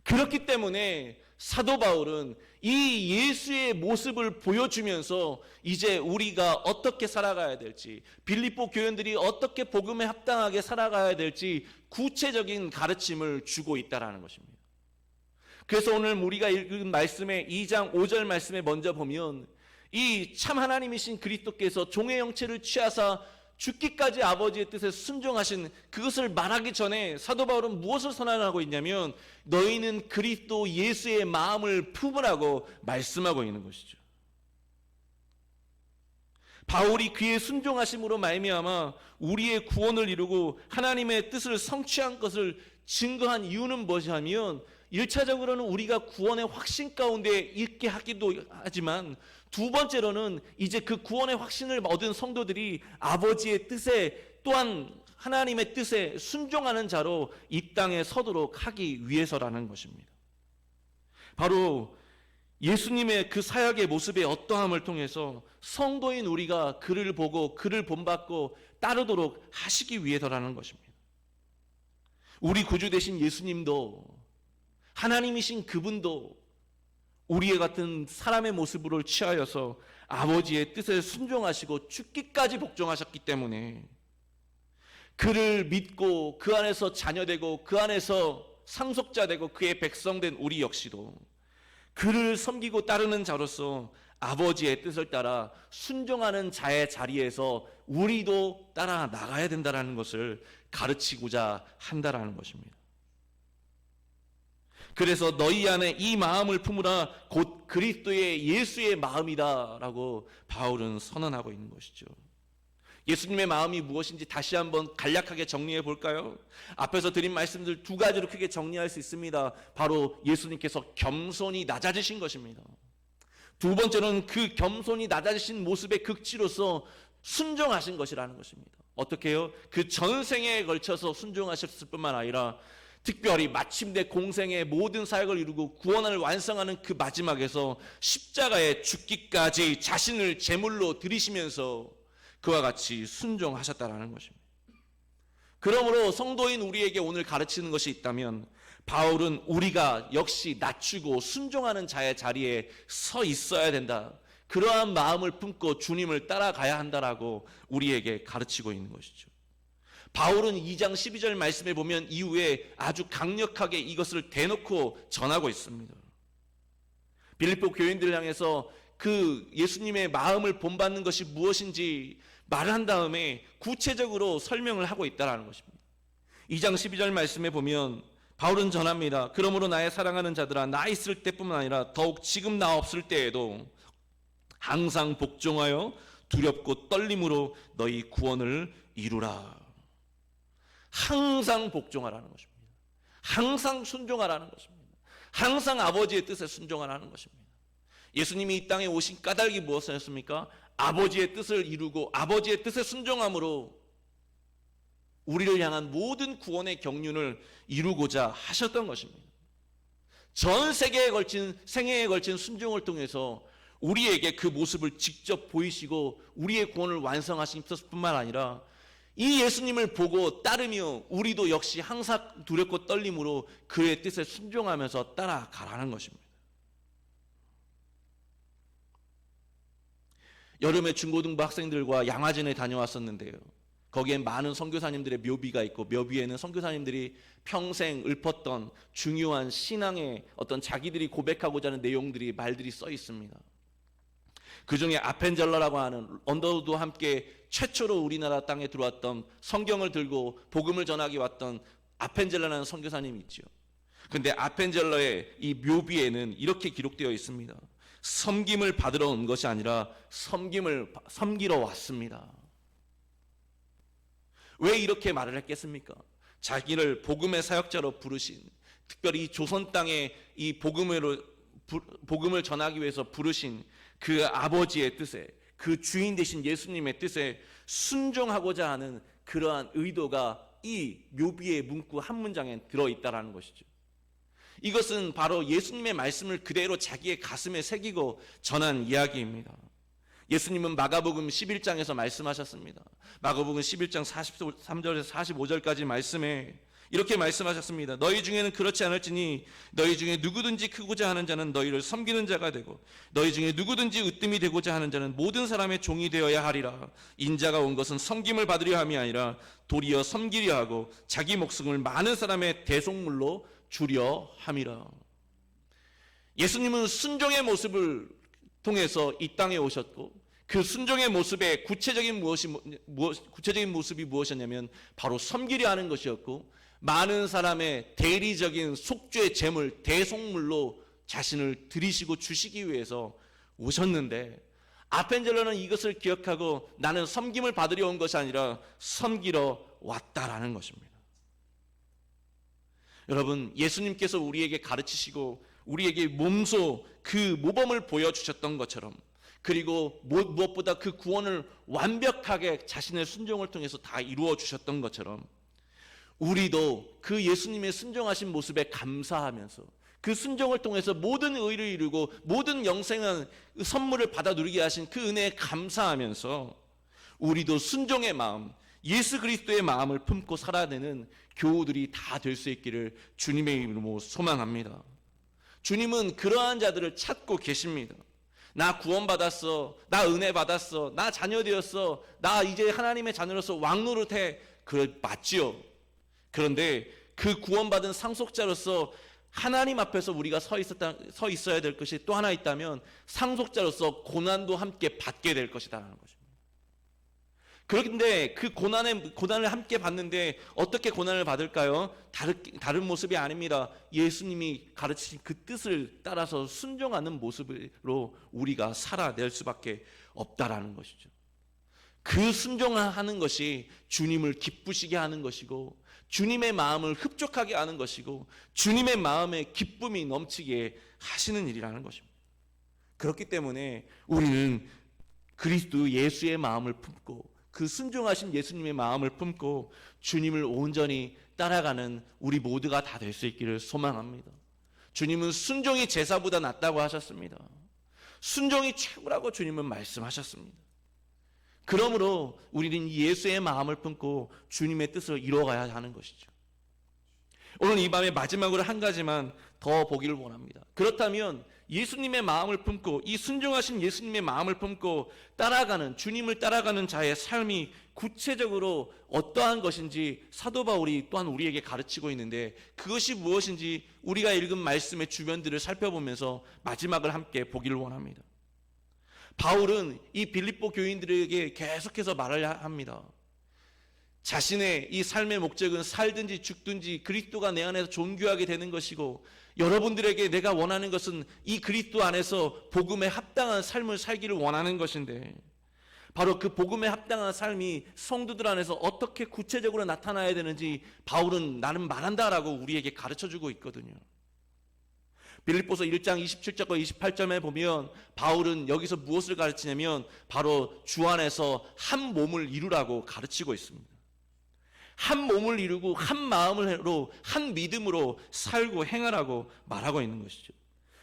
[SPEAKER 1] 그렇기 때문에 사도 바울은 이 예수의 모습을 보여주면서 이제 우리가 어떻게 살아가야 될지, 빌립보 교인들이 어떻게 복음에 합당하게 살아가야 될지 구체적인 가르침을 주고 있다라는 것입니다. 그래서 오늘 우리가 읽은 말씀의 2장 5절 말씀에 먼저 보면 이 참 하나님이신 그리스도께서 종의 형체를 취하사 죽기까지 아버지의 뜻에 순종하신 그것을 말하기 전에 사도 바울은 무엇을 선언하고 있냐면 너희는 그리스도 예수의 마음을 품으라고 말씀하고 있는 것이죠. 바울이 그의 순종하심으로 말미암아 우리의 구원을 이루고 하나님의 뜻을 성취한 것을 증거한 이유는 무엇이냐면 1차적으로는 우리가 구원의 확신 가운데 있게 하기도 하지만 두 번째로는 이제 그 구원의 확신을 얻은 성도들이 아버지의 뜻에 또한 하나님의 뜻에 순종하는 자로 이 땅에 서도록 하기 위해서라는 것입니다. 바로 예수님의 그 사역의 모습의 어떠함을 통해서 성도인 우리가 그를 보고 그를 본받고 따르도록 하시기 위해서라는 것입니다. 우리 구주 되신 예수님도 하나님이신 그분도 우리의 같은 사람의 모습으로 취하여서 아버지의 뜻에 순종하시고 죽기까지 복종하셨기 때문에 그를 믿고 그 안에서 자녀되고 그 안에서 상속자 되고 그의 백성된 우리 역시도 그를 섬기고 따르는 자로서 아버지의 뜻을 따라 순종하는 자의 자리에서 우리도 따라 나가야 된다는 것을 가르치고자 한다라는 것입니다. 그래서 너희 안에 이 마음을 품으라 곧 그리스도의 예수의 마음이다라고 바울은 선언하고 있는 것이죠. 예수님의 마음이 무엇인지 다시 한번 간략하게 정리해 볼까요? 앞에서 드린 말씀들 두 가지로 크게 정리할 수 있습니다. 바로 예수님께서 겸손히 낮아지신 것입니다. 두 번째로는 그 겸손히 낮아지신 모습의 극치로서 순종하신 것이라는 것입니다. 어떻게 해요? 그 전생에 걸쳐서 순종하셨을 뿐만 아니라 특별히 마침내 공생의 모든 사역을 이루고 구원을 완성하는 그 마지막에서 십자가에 죽기까지 자신을 제물로 드리시면서 그와 같이 순종하셨다라는 것입니다. 그러므로 성도인 우리에게 오늘 가르치는 것이 있다면 바울은 우리가 역시 낮추고 순종하는 자의 자리에 서 있어야 된다. 그러한 마음을 품고 주님을 따라가야 한다라고 우리에게 가르치고 있는 것이죠. 바울은 2장 12절 말씀에 보면 이후에 아주 강력하게 이것을 대놓고 전하고 있습니다. 빌립보 교인들을 향해서 그 예수님의 마음을 본받는 것이 무엇인지 말한 다음에 구체적으로 설명을 하고 있다는 것입니다. 2장 12절 말씀에 보면 바울은 전합니다. 그러므로 나의 사랑하는 자들아 나 있을 때뿐만 아니라 더욱 지금 나 없을 때에도 항상 복종하여 두렵고 떨림으로 너희 구원을 이루라. 항상 복종하라는 것입니다. 항상 순종하라는 것입니다. 항상 아버지의 뜻에 순종하라는 것입니다. 예수님이 이 땅에 오신 까닭이 무엇이었습니까? 아버지의 뜻을 이루고 아버지의 뜻에 순종함으로 우리를 향한 모든 구원의 경륜을 이루고자 하셨던 것입니다. 전 세계에 걸친 생애에 걸친 순종을 통해서 우리에게 그 모습을 직접 보이시고 우리의 구원을 완성하신 뿐만 아니라 이 예수님을 보고 따르며 우리도 역시 항상 두렵고 떨림으로 그의 뜻에 순종하면서 따라가라는 것입니다. 여름에 중고등부 학생들과 양화진에 다녀왔었는데요. 거기엔 많은 선교사님들의 묘비가 있고 묘비에는 선교사님들이 평생 읊었던 중요한 신앙의 어떤 자기들이 고백하고자 하는 내용들이 말들이 써 있습니다. 그 중에 아펜젤러라고 하는 언더우드와 함께 최초로 우리나라 땅에 들어왔던 성경을 들고 복음을 전하기 왔던 아펜젤러라는 선교사님이 있죠. 근데 아펜젤러의 이 묘비에는 이렇게 기록되어 있습니다. 섬김을 받으러 온 것이 아니라 섬기러 왔습니다. 왜 이렇게 말을 했겠습니까? 자기를 복음의 사역자로 부르신, 특별히 조선 땅에 이 복음을 전하기 위해서 부르신 그 아버지의 뜻에, 그 주인 되신 예수님의 뜻에 순종하고자 하는 그러한 의도가 이 묘비의 문구 한 문장에 들어있다는 것이죠. 이것은 바로 예수님의 말씀을 그대로 자기의 가슴에 새기고 전한 이야기입니다. 예수님은 마가복음 11장에서 말씀하셨습니다. 마가복음 11장 43절에서 45절까지 말씀에 이렇게 말씀하셨습니다. 너희 중에는 그렇지 않을지니 너희 중에 누구든지 크고자 하는 자는 너희를 섬기는 자가 되고 너희 중에 누구든지 으뜸이 되고자 하는 자는 모든 사람의 종이 되어야 하리라. 인자가 온 것은 섬김을 받으려 함이 아니라 도리어 섬기려 하고 자기 목숨을 많은 사람의 대속물로 주려 함이라. 예수님은 순종의 모습을 통해서 이 땅에 오셨고 그 순종의 모습의 구체적인 모습이 무엇이었냐면 바로 섬기려 하는 것이었고 많은 사람의 대리적인 속죄 제물 대속물로 자신을 드리시고 주시기 위해서 오셨는데 아펜젤러는 이것을 기억하고 나는 섬김을 받으려 온 것이 아니라 섬기러 왔다라는 것입니다. 여러분, 예수님께서 우리에게 가르치시고 우리에게 몸소 그 모범을 보여주셨던 것처럼 그리고 무엇보다 그 구원을 완벽하게 자신의 순종을 통해서 다 이루어 주셨던 것처럼 우리도 그 예수님의 순종하신 모습에 감사하면서 그 순종을 통해서 모든 의를 이루고 모든 영생한 선물을 받아 누리게 하신 그 은혜에 감사하면서 우리도 순종의 마음, 예수 그리스도의 마음을 품고 살아내는 교우들이 다 될 수 있기를 주님의 이름으로 소망합니다. 주님은 그러한 자들을 찾고 계십니다. 나 구원받았어, 나 은혜 받았어, 나 자녀 되었어, 나 이제 하나님의 자녀로서 왕노릇해. 맞지요. 그런데 그 구원받은 상속자로서 하나님 앞에서 우리가 서 있어야 될 것이 또 하나 있다면 상속자로서 고난도 함께 받게 될 것이다라는 것입니다. 그런데 그 고난을 함께 받는데 어떻게 고난을 받을까요? 다른 모습이 아닙니다. 예수님이 가르치신 그 뜻을 따라서 순종하는 모습으로 우리가 살아낼 수밖에 없다라는 것이죠. 그 순종하는 것이 주님을 기쁘시게 하는 것이고 주님의 마음을 흡족하게 하는 것이고 주님의 마음에 기쁨이 넘치게 하시는 일이라는 것입니다. 그렇기 때문에 우리는 그리스도 예수의 마음을 품고 그 순종하신 예수님의 마음을 품고 주님을 온전히 따라가는 우리 모두가 다 될 수 있기를 소망합니다. 주님은 순종이 제사보다 낫다고 하셨습니다. 순종이 최고라고 주님은 말씀하셨습니다. 그러므로 우리는 예수의 마음을 품고 주님의 뜻을 이루어가야 하는 것이죠. 오늘 이 밤에 마지막으로 한 가지만 더 보기를 원합니다. 그렇다면 예수님의 마음을 품고 이 순종하신 예수님의 마음을 품고 따라가는 주님을 따라가는 자의 삶이 구체적으로 어떠한 것인지 사도 바울이 또한 우리에게 가르치고 있는데 그것이 무엇인지 우리가 읽은 말씀의 주변들을 살펴보면서 마지막을 함께 보기를 원합니다. 바울은 이 빌립보 교인들에게 계속해서 말을 합니다. 자신의 이 삶의 목적은 살든지 죽든지 그리스도가 내 안에서 존귀하게 되는 것이고 여러분들에게 내가 원하는 것은 이 그리스도 안에서 복음에 합당한 삶을 살기를 원하는 것인데 바로 그 복음에 합당한 삶이 성도들 안에서 어떻게 구체적으로 나타나야 되는지 바울은 나는 말한다라고 우리에게 가르쳐주고 있거든요. 빌립보서 1장 27절과 28절에 보면 바울은 여기서 무엇을 가르치냐면 바로 주 안에서 한 몸을 이루라고 가르치고 있습니다. 한 몸을 이루고 한 마음으로 한 믿음으로 살고 행하라고 말하고 있는 것이죠.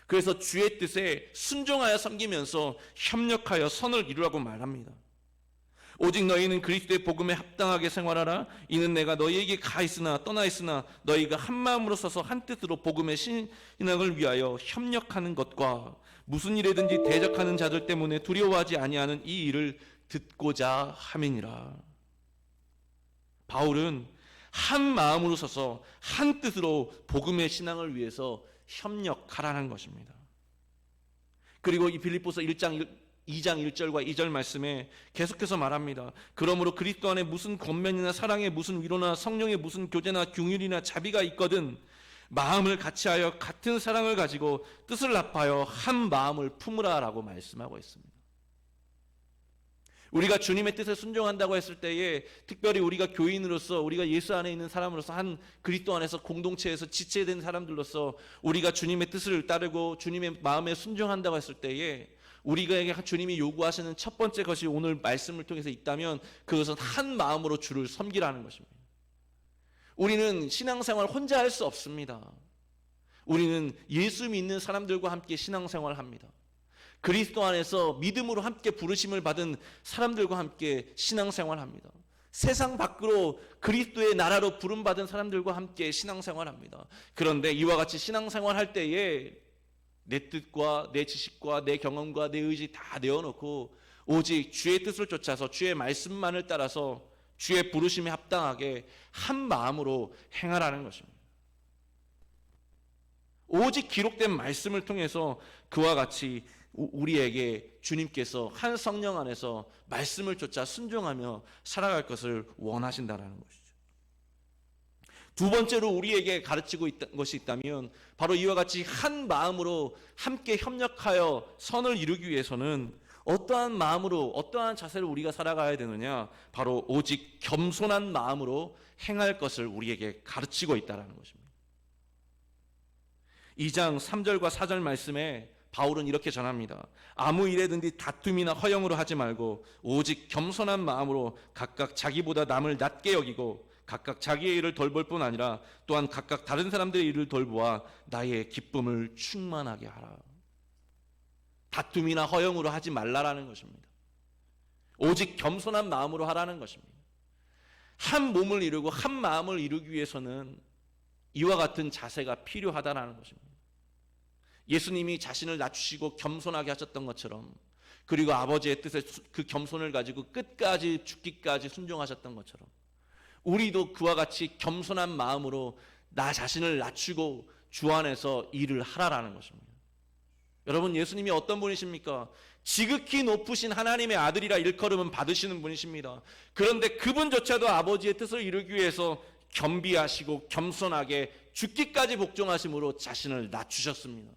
[SPEAKER 1] 그래서 주의 뜻에 순종하여 섬기면서 협력하여 선을 이루라고 말합니다. 오직 너희는 그리스도의 복음에 합당하게 생활하라. 이는 내가 너희에게 가 있으나 떠나 있으나 너희가 한 마음으로 서서 한 뜻으로 복음의 신앙을 위하여 협력하는 것과 무슨 일에든지 대적하는 자들 때문에 두려워하지 아니하는 이 일을 듣고자 함이니라. 바울은 한 마음으로 서서 한 뜻으로 복음의 신앙을 위해서 협력하라는 것입니다. 그리고 이 빌립보서 2장 1절과 2절 말씀에 계속해서 말합니다. 그러므로 그리스도 안에 무슨 권면이나 사랑의 무슨 위로나 성령의 무슨 교제나 긍휼이나 자비가 있거든 마음을 같이하여 같은 사랑을 가지고 뜻을 합하여 한 마음을 품으라라고 말씀하고 있습니다. 우리가 주님의 뜻에 순종한다고 했을 때에 특별히 우리가 교인으로서 우리가 예수 안에 있는 사람으로서 한 그리스도 안에서 공동체에서 지체된 사람들로서 우리가 주님의 뜻을 따르고 주님의 마음에 순종한다고 했을 때에 우리에게 주님이 요구하시는 첫 번째 것이 오늘 말씀을 통해서 있다면 그것은 한 마음으로 주를 섬기라는 것입니다. 우리는 신앙생활 혼자 할 수 없습니다. 우리는 예수 믿는 사람들과 함께 신앙생활을 합니다. 그리스도 안에서 믿음으로 함께 부르심을 받은 사람들과 함께 신앙생활합니다. 세상 밖으로 그리스도의 나라로 부름받은 사람들과 함께 신앙생활합니다. 그런데 이와 같이 신앙생활할 때에 내 뜻과 내 지식과 내 경험과 내 의지 다 내어놓고 오직 주의 뜻을 쫓아서 주의 말씀만을 따라서 주의 부르심에 합당하게 한 마음으로 행하라는 것입니다. 오직 기록된 말씀을 통해서 그와 같이 우리에게 주님께서 한 성령 안에서 말씀을 쫓아 순종하며 살아갈 것을 원하신다라는 것이죠. 두 번째로 우리에게 가르치고 있던 것이 있다면 바로 이와 같이 한 마음으로 함께 협력하여 선을 이루기 위해서는 어떠한 마음으로 어떠한 자세로 우리가 살아가야 되느냐, 바로 오직 겸손한 마음으로 행할 것을 우리에게 가르치고 있다는 것입니다. 2장 3절과 4절 말씀에 바울은 이렇게 전합니다. 아무 일에든지 다툼이나 허영으로 하지 말고 오직 겸손한 마음으로 각각 자기보다 남을 낮게 여기고 각각 자기의 일을 돌볼 뿐 아니라 또한 각각 다른 사람들의 일을 돌보아 나의 기쁨을 충만하게 하라. 다툼이나 허영으로 하지 말라라는 것입니다. 오직 겸손한 마음으로 하라는 것입니다. 한 몸을 이루고 한 마음을 이루기 위해서는 이와 같은 자세가 필요하다는 것입니다. 예수님이 자신을 낮추시고 겸손하게 하셨던 것처럼, 그리고 아버지의 뜻에 그 겸손을 가지고 끝까지 죽기까지 순종하셨던 것처럼, 우리도 그와 같이 겸손한 마음으로 나 자신을 낮추고 주 안에서 일을 하라라는 것입니다. 여러분, 예수님이 어떤 분이십니까? 지극히 높으신 하나님의 아들이라 일컬음은 받으시는 분이십니다. 그런데 그분조차도 아버지의 뜻을 이루기 위해서 겸비하시고 겸손하게 죽기까지 복종하심으로 자신을 낮추셨습니다.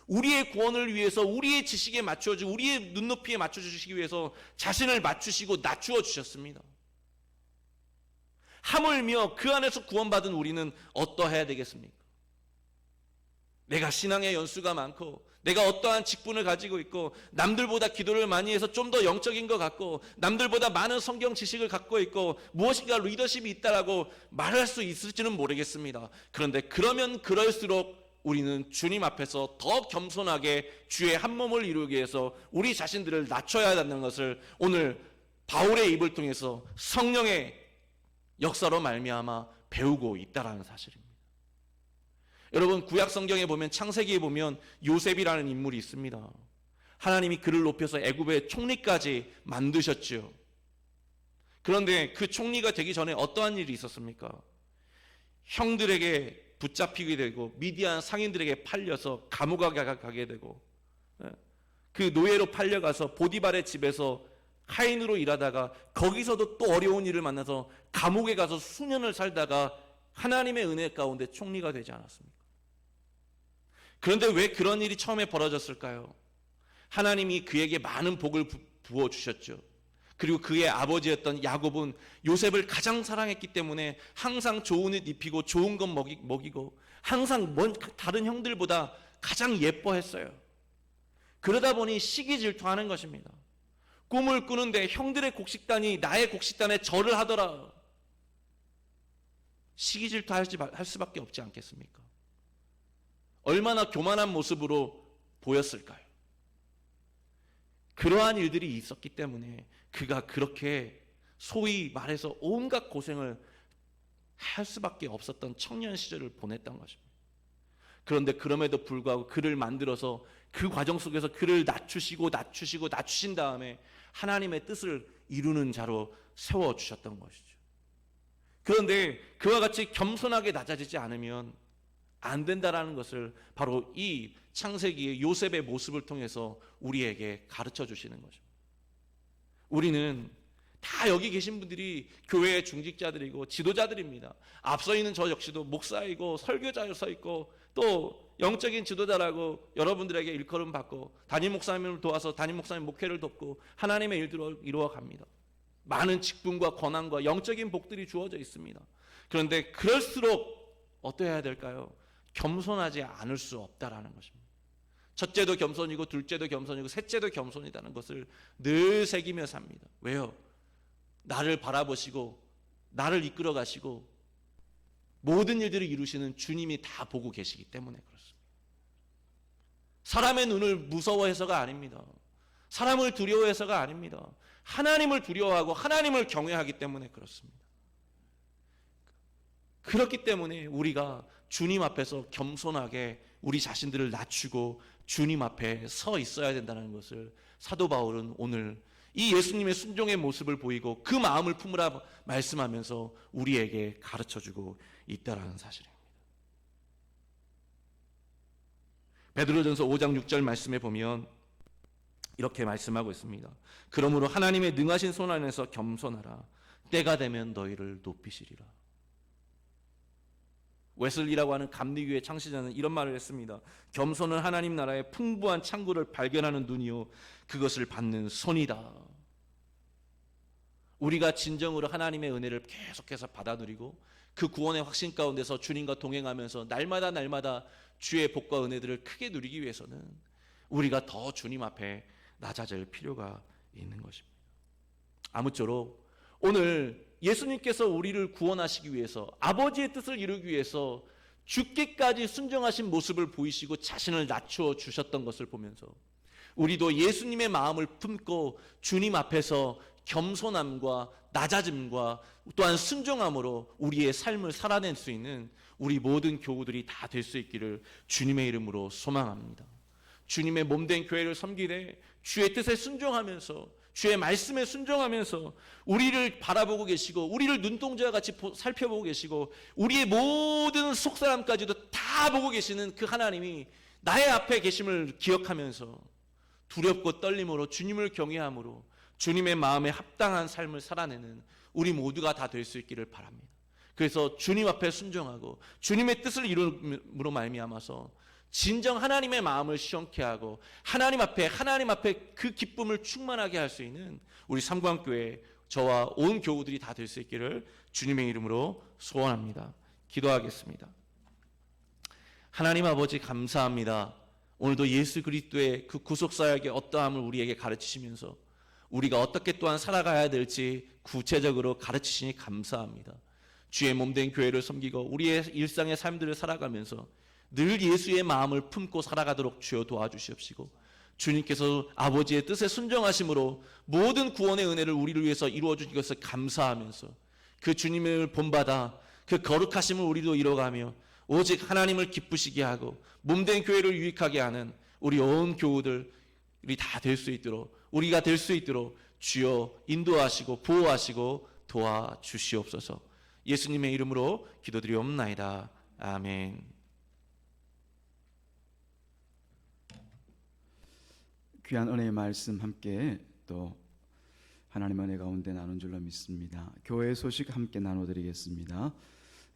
[SPEAKER 1] 우리의 구원을 위해서, 우리의 지식에 맞춰주고 우리의 눈높이에 맞춰주시기 위해서 자신을 맞추시고 낮추어 주셨습니다. 하물며 그 안에서 구원받은 우리는 어떠해야 되겠습니까? 내가 신앙의 연수가 많고 내가 어떠한 직분을 가지고 있고 남들보다 기도를 많이 해서 좀 더 영적인 것 같고 남들보다 많은 성경 지식을 갖고 있고 무엇인가 리더십이 있다라고 말할 수 있을지는 모르겠습니다. 그런데 그러면 그럴수록 우리는 주님 앞에서 더 겸손하게 주의 한 몸을 이루기 위해서 우리 자신들을 낮춰야 한다는 것을 오늘 바울의 입을 통해서 성령의 역사로 말미암아 배우고 있다라는 사실입니다. 여러분, 구약 성경에 보면, 창세기에 보면 요셉이라는 인물이 있습니다. 하나님이 그를 높여서 애굽의 총리까지 만드셨죠. 그런데 그 총리가 되기 전에 어떠한 일이 있었습니까? 형들에게 붙잡히게 되고 미디안 상인들에게 팔려서 감옥에 가게 되고, 그 노예로 팔려가서 보디발의 집에서 하인으로 일하다가 거기서도 또 어려운 일을 만나서 감옥에 가서 수년을 살다가 하나님의 은혜 가운데 총리가 되지 않았습니까? 그런데 왜 그런 일이 처음에 벌어졌을까요? 하나님이 그에게 많은 복을 부어주셨죠. 그리고 그의 아버지였던 야곱은 요셉을 가장 사랑했기 때문에 항상 좋은 옷 입히고 좋은 것 먹이고 항상 다른 형들보다 가장 예뻐했어요. 그러다 보니 시기 질투하는 것입니다. 꿈을 꾸는데 형들의 곡식단이 나의 곡식단에 절을 하더라. 시기 질투할 수밖에 없지 않겠습니까? 얼마나 교만한 모습으로 보였을까요? 그러한 일들이 있었기 때문에 그가 그렇게 소위 말해서 온갖 고생을 할 수밖에 없었던 청년 시절을 보냈던 것입니다. 그런데 그럼에도 불구하고 그를 만들어서 그 과정 속에서 그를 낮추신 다음에 하나님의 뜻을 이루는 자로 세워주셨던 것이죠. 그런데 그와 같이 겸손하게 낮아지지 않으면 안 된다라는 것을 바로 이 창세기의 요셉의 모습을 통해서 우리에게 가르쳐 주시는 거죠. 우리는 다 여기 계신 분들이 교회의 중직자들이고 지도자들입니다. 앞서 있는 저 역시도 목사이고 설교자로 서 있고 또 영적인 지도자라고 여러분들에게 일컬음 받고 담임 목사님을 도와서 담임 목사님 목회를 돕고 하나님의 일들을 이루어갑니다. 많은 직분과 권한과 영적인 복들이 주어져 있습니다. 그런데 그럴수록 어떠해야 될까요? 겸손하지 않을 수 없다라는 것입니다. 첫째도 겸손이고 둘째도 겸손이고 셋째도 겸손이라는 것을 늘 새기며 삽니다. 왜요? 나를 바라보시고 나를 이끌어 가시고 모든 일들을 이루시는 주님이 다 보고 계시기 때문에 그렇습니다. 사람의 눈을 무서워해서가 아닙니다. 사람을 두려워해서가 아닙니다. 하나님을 두려워하고 하나님을 경외하기 때문에 그렇습니다. 그렇기 때문에 우리가 주님 앞에서 겸손하게 우리 자신들을 낮추고 주님 앞에 서 있어야 된다는 것을 사도 바울은 오늘 이 예수님의 순종의 모습을 보이고 그 마음을 품으라 말씀하면서 우리에게 가르쳐주고 있다라는 사실입니다. 베드로전서 5장 6절 말씀에 보면 이렇게 말씀하고 있습니다. 그러므로 하나님의 능하신 손 안에서 겸손하라. 때가 되면 너희를 높이시리라. 웨슬리라고 하는 감리교회 창시자는 이런 말을 했습니다. 겸손은 하나님 나라의 풍부한 창고를 발견하는 눈이요 그것을 받는 손이다. 우리가 진정으로 하나님의 은혜를 계속해서 받아 누리고 그 구원의 확신 가운데서 주님과 동행하면서 날마다 주의 복과 은혜들을 크게 누리기 위해서는 우리가 더 주님 앞에 낮아질 필요가 있는 것입니다. 아무쪼록 오늘 예수님께서 우리를 구원하시기 위해서 아버지의 뜻을 이루기 위해서 죽기까지 순종하신 모습을 보이시고 자신을 낮추어 주셨던 것을 보면서 우리도 예수님의 마음을 품고 주님 앞에서 겸손함과 낮아짐과 또한 순종함으로 우리의 삶을 살아낼 수 있는 우리 모든 교우들이 다 될 수 있기를 주님의 이름으로 소망합니다. 주님의 몸된 교회를 섬기되 주의 뜻에 순종하면서 주의 말씀에 순종하면서 우리를 바라보고 계시고 우리를 눈동자와 같이 살펴보고 계시고 우리의 모든 속사람까지도 다 보고 계시는 그 하나님이 나의 앞에 계심을 기억하면서 두렵고 떨림으로 주님을 경외함으로 주님의 마음에 합당한 삶을 살아내는 우리 모두가 다 될 수 있기를 바랍니다. 그래서 주님 앞에 순종하고 주님의 뜻을 이룸으로 말미암아서 진정 하나님의 마음을 시원케 하고 하나님 앞에 그 기쁨을 충만하게 할 수 있는 우리 삼광교회 저와 온 교우들이 다 될 수 있기를 주님의 이름으로 소원합니다. 기도하겠습니다. 하나님 아버지 감사합니다. 오늘도 예수 그리스도의 그 구속사역의 어떠함을 우리에게 가르치시면서 우리가 어떻게 또한 살아가야 될지 구체적으로 가르치시니 감사합니다. 주의 몸된 교회를 섬기고 우리의 일상의 삶들을 살아가면서 늘 예수의 마음을 품고 살아가도록 주여 도와주시옵시고 주님께서 아버지의 뜻에 순종하심으로 모든 구원의 은혜를 우리를 위해서 이루어 주신 것을 감사하면서 그 주님을 본받아 그 거룩하심을 우리도 이뤄가며 오직 하나님을 기쁘시게 하고 몸된 교회를 유익하게 하는 우리 온 교우들이 다 될 수 있도록 우리가 될 수 있도록 주여 인도하시고 보호하시고 도와주시옵소서. 예수님의 이름으로 기도드리옵나이다. 아멘.
[SPEAKER 2] 귀한 은혜의 말씀 함께 또 하나님의 은혜 가운데 나눈 줄로 믿습니다. 교회 소식 함께 나눠드리겠습니다.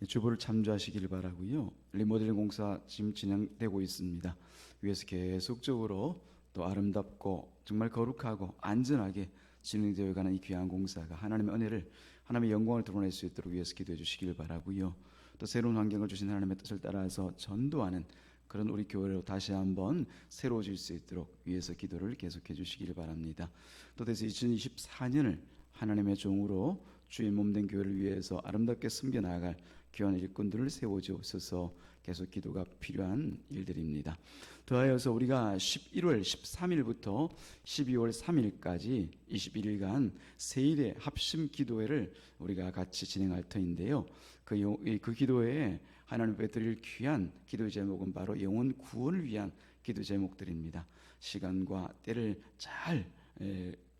[SPEAKER 2] 주보를 참조하시길 바라고요. 리모델링 공사 지금 진행되고 있습니다. 위에서 계속적으로 또 아름답고 정말 거룩하고 안전하게 진행되어 가는 이 귀한 공사가 하나님의 은혜를 하나님의 영광을 드러낼 수 있도록 위해서 기도해 주시길 바라고요. 또 새로운 환경을 주신 하나님의 뜻을 따라서 전도하는 그런 우리 교회로 다시 한번 새로워질 수 있도록 위해서 기도를 계속해 주시길 바랍니다. 또 그래서 2024년을 하나님의 종으로 주의 몸된 교회를 위해서 아름답게 섬겨 나아갈 귀한 일꾼들을 세워주옵소서. 계속 기도가 필요한 일들입니다. 더하여서 우리가 11월 13일부터 12월 3일까지 21일간 세일의 합심 기도회를 우리가 같이 진행할 터인데요. 그 기도회에 하나님 앞에 드릴 귀한 기도 제목은 바로 영혼 구원을 위한 기도 제목들입니다. 시간과 때를 잘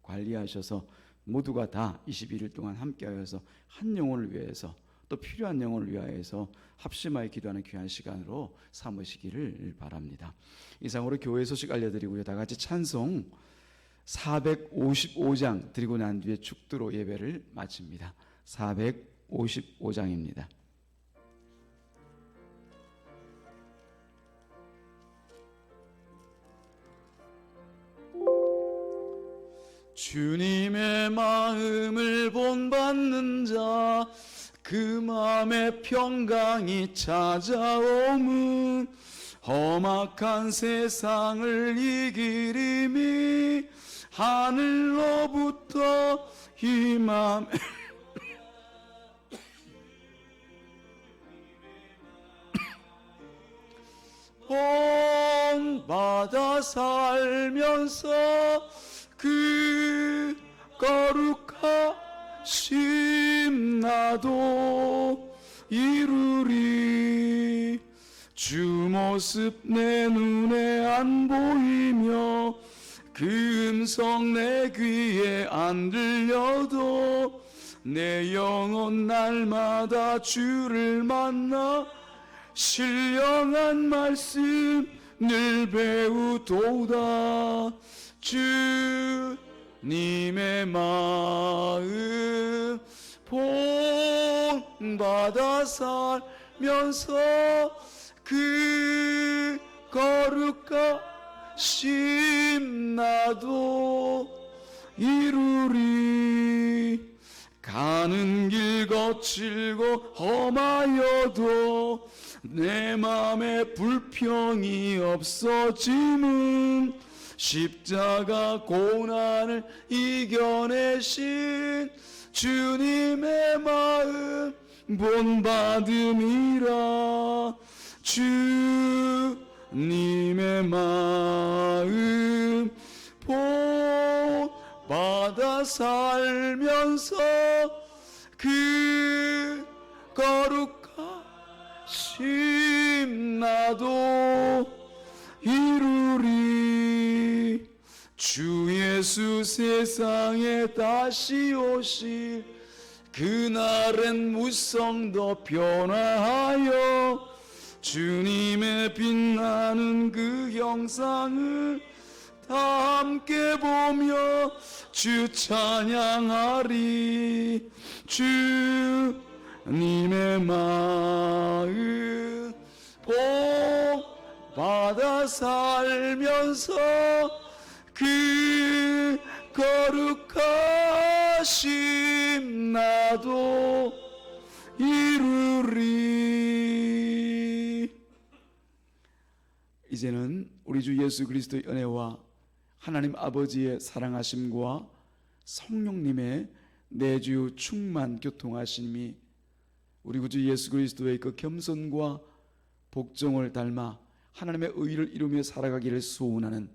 [SPEAKER 2] 관리하셔서 모두가 다 21일 동안 함께하여서 한 영혼을 위해서 또 필요한 영혼을 위하여서 합심하여 기도하는 귀한 시간으로 삼으시기를 바랍니다. 이상으로 교회 소식 알려드리고요. 다 같이 찬송 455장 드리고 난 뒤에 축도로 예배를 마칩니다. 455장입니다. 주님의 마음을 본받는 자 그 마음에 평강이 찾아오면 험악한 세상을 이기리니 하늘로부터 이 맘에 본받아 살면서 그 거룩하심 나도 이루리. 주 모습 내 눈에 안 보이며 그 음성 내 귀에 안 들려도 내 영혼 날마다 주를 만나 신령한 말씀 늘 배우도다. 주님의 마음 본받아 살면서 그 거룩하심 나도 이루리. 가는 길 거칠고 험하여도 내 맘에 불평이 없어짐은 십자가 고난을 이겨내신 주님의 마음 본받음이라. 주님의 마음 본받아 살면서 그 거룩하심 나도 이루리. 주 예수 세상에 다시 오실 그날엔 무성도 변화하여 주님의 빛나는 그 형상을 다 함께 보며 주 찬양하리. 주님의 마음 본받아 살면서 그 거룩하심 나도 이루리. 이제는 우리 주 예수 그리스도의 은혜와 하나님 아버지의 사랑하심과 성령님의 내주 충만 교통하심이 우리 구주 예수 그리스도의 그 겸손과 복종을 닮아 하나님의 의를 이루며 살아가기를 소원하는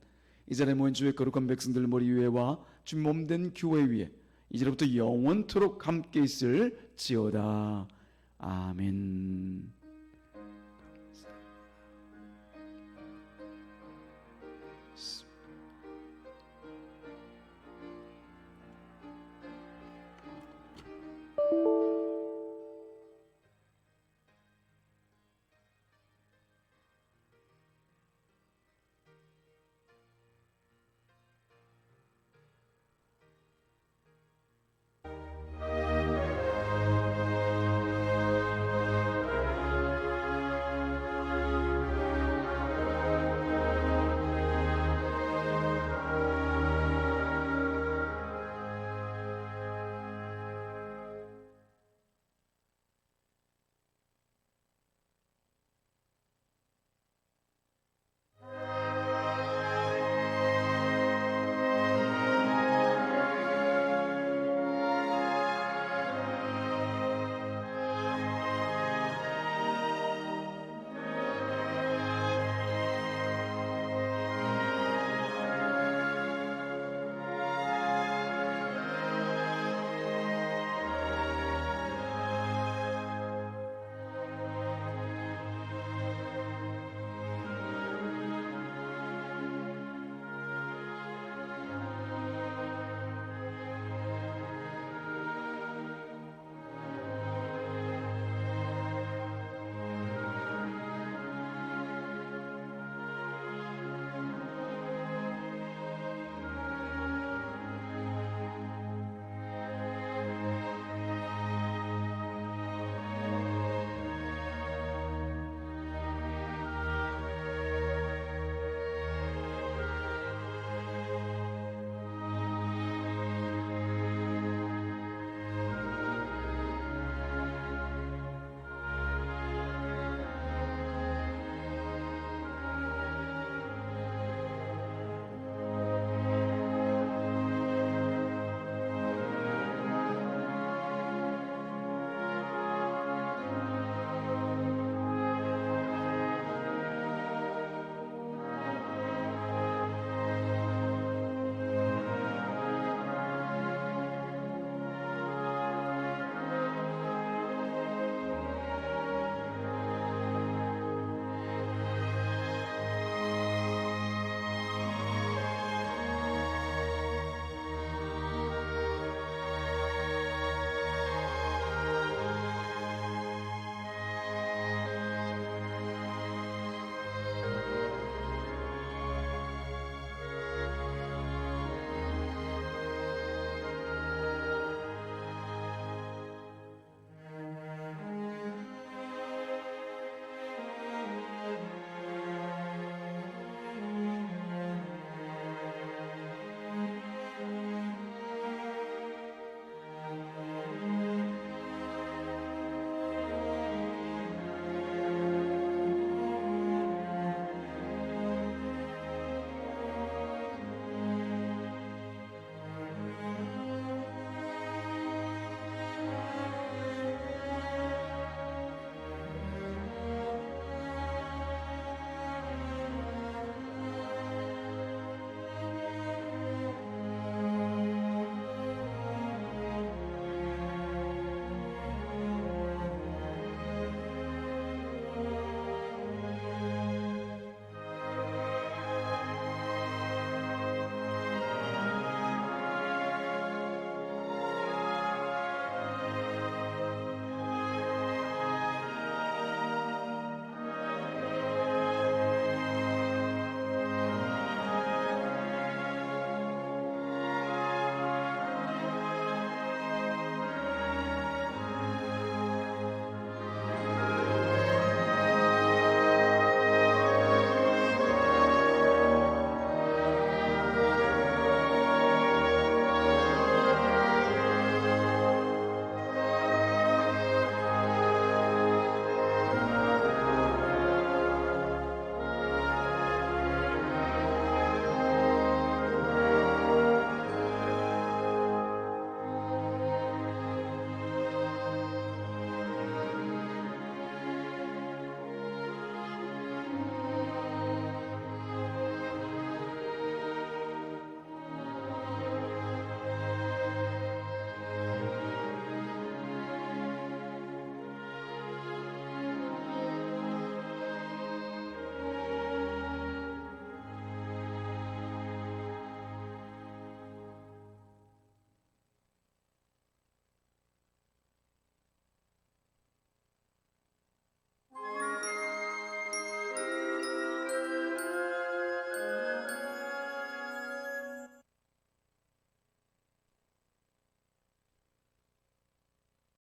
[SPEAKER 2] 이 자리에 모인 주의 거룩한 백성들 머리 위에와 주 몸된 교회 위에 이제부터 영원토록 함께 있을지어다. 아멘.